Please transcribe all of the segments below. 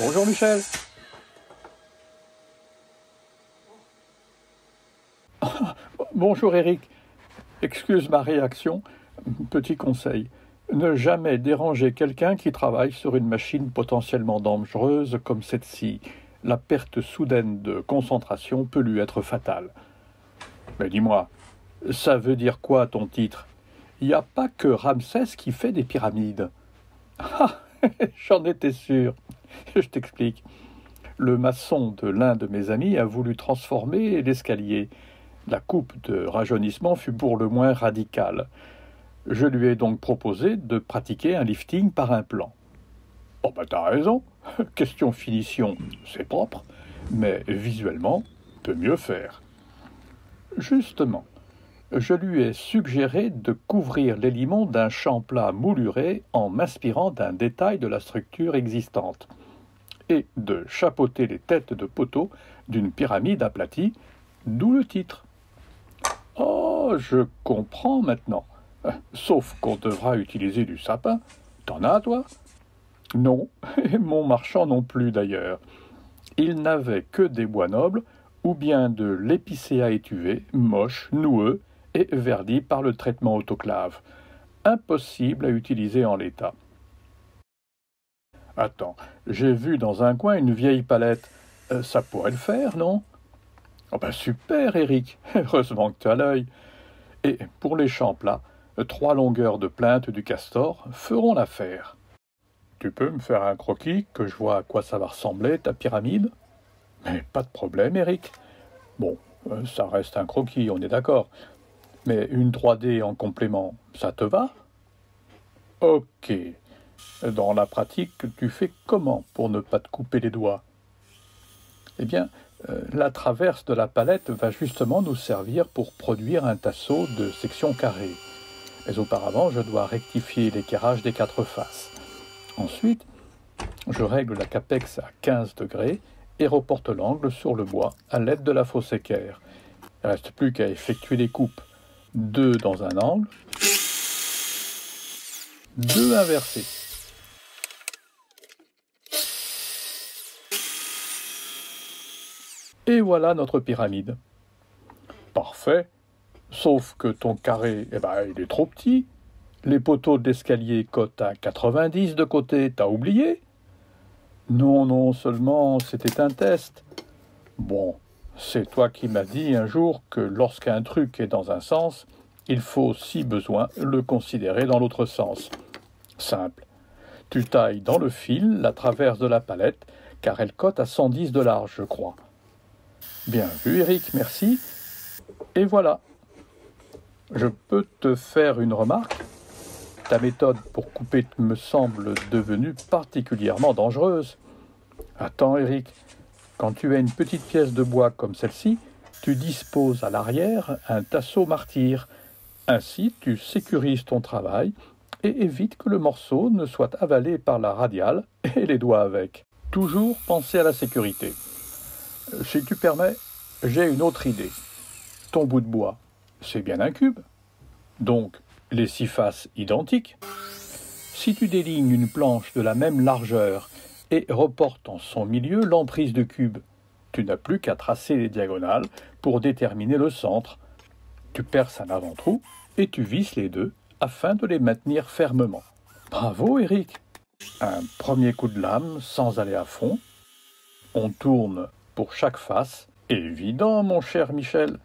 Bonjour Michel. Bonjour Eric. Excuse ma réaction. Petit conseil. Ne jamais déranger quelqu'un qui travaille sur une machine potentiellement dangereuse comme celle-ci. La perte soudaine de concentration peut lui être fatale. Mais dis-moi, ça veut dire quoi ton titre? Il n'y a pas que Ramsès qui fait des pyramides. Ah, j'en étais sûr. Je t'explique. Le maçon de l'un de mes amis a voulu transformer l'escalier. La coupe de rajeunissement fut pour le moins radicale. Je lui ai donc proposé de pratiquer un lifting par implant. Oh ben t'as raison, question finition, c'est propre, mais visuellement, peut mieux faire. Justement, je lui ai suggéré de couvrir les limons d'un champ plat mouluré en m'inspirant d'un détail de la structure existante, et de chapeauter les têtes de poteaux d'une pyramide aplatie, d'où le titre. Oh, je comprends maintenant. Sauf qu'on devra utiliser du sapin. T'en as, toi? Non, et mon marchand non plus d'ailleurs. Il n'avait que des bois nobles, ou bien de l'épicéa étuvé, moche, noueux, et verdi par le traitement autoclave. Impossible à utiliser en l'état. Attends, j'ai vu dans un coin une vieille palette. Ça pourrait le faire, non? Oh ben super, Eric. Heureusement que tu as l'œil. Et pour les champs plats, 3 longueurs de plinthe du castor feront l'affaire. Tu peux me faire un croquis, que je vois à quoi ça va ressembler, ta pyramide? Mais pas de problème, Eric. Bon, ça reste un croquis, on est d'accord. Mais une 3D en complément, ça te va? Ok. Dans la pratique, tu fais comment pour ne pas te couper les doigts? Eh bien, la traverse de la palette va justement nous servir pour produire un tasseau de section carrée. Mais auparavant, je dois rectifier l'équerrage des 4 faces. Ensuite, je règle la capex à 15 degrés et reporte l'angle sur le bois à l'aide de la fausse équerre. Il ne reste plus qu'à effectuer les coupes. 2 dans un angle, 2 inversés. Et voilà notre pyramide. Parfait. Sauf que ton carré, il est trop petit. Les poteaux d'escalier cotent à 90 de côté, t'as oublié? Non, seulement c'était un test. Bon, c'est toi qui m'as dit un jour que lorsqu'un truc est dans un sens, il faut, si besoin, le considérer dans l'autre sens. Simple. Tu tailles dans le fil la traverse de la palette, car elle cote à 110 de large, je crois. Bien vu, Eric, merci. Et voilà. Je peux te faire une remarque? Ta méthode pour couper me semble devenue particulièrement dangereuse. Attends, Eric, quand tu as une petite pièce de bois comme celle-ci, tu disposes à l'arrière un tasseau martyr. Ainsi, tu sécurises ton travail et évites que le morceau ne soit avalé par la radiale et les doigts avec. Toujours penser à la sécurité. Si tu permets, j'ai une autre idée. Ton bout de bois, c'est bien un cube. Donc, les 6 faces identiques. Si tu délignes une planche de la même largeur et reportes en son milieu l'emprise de cube, tu n'as plus qu'à tracer les diagonales pour déterminer le centre. Tu perces un avant-trou et tu visses les deux afin de les maintenir fermement. Bravo, Eric! Un premier coup de lame sans aller à fond. On tourne pour chaque face. Évident, mon cher Michel.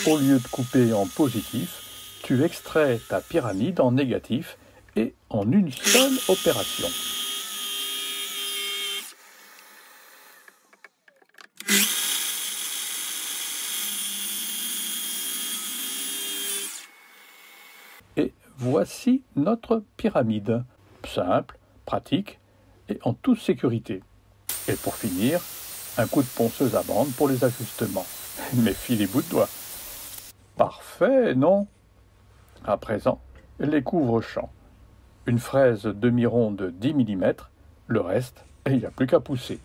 Au lieu de couper en positif, tu extrais ta pyramide en négatif et en une seule opération. Et voici notre pyramide. Simple, pratique et en toute sécurité. Et pour finir, un coup de ponceuse à bande pour les ajustements. Méfie les bouts de doigts. Parfait, non? À présent, les couvre-champs. Une fraise demi-ronde de 10 mm, le reste, il n'y a plus qu'à pousser.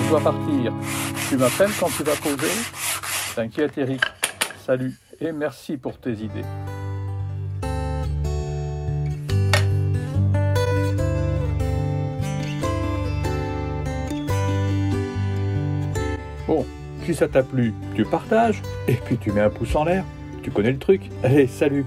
dois partir. Tu m'appelles quand tu vas poser? T'inquiète, Eric. Salut et merci pour tes idées. Bon, si ça t'a plu, tu partages et puis tu mets un pouce en l'air. Tu connais le truc. Allez, salut!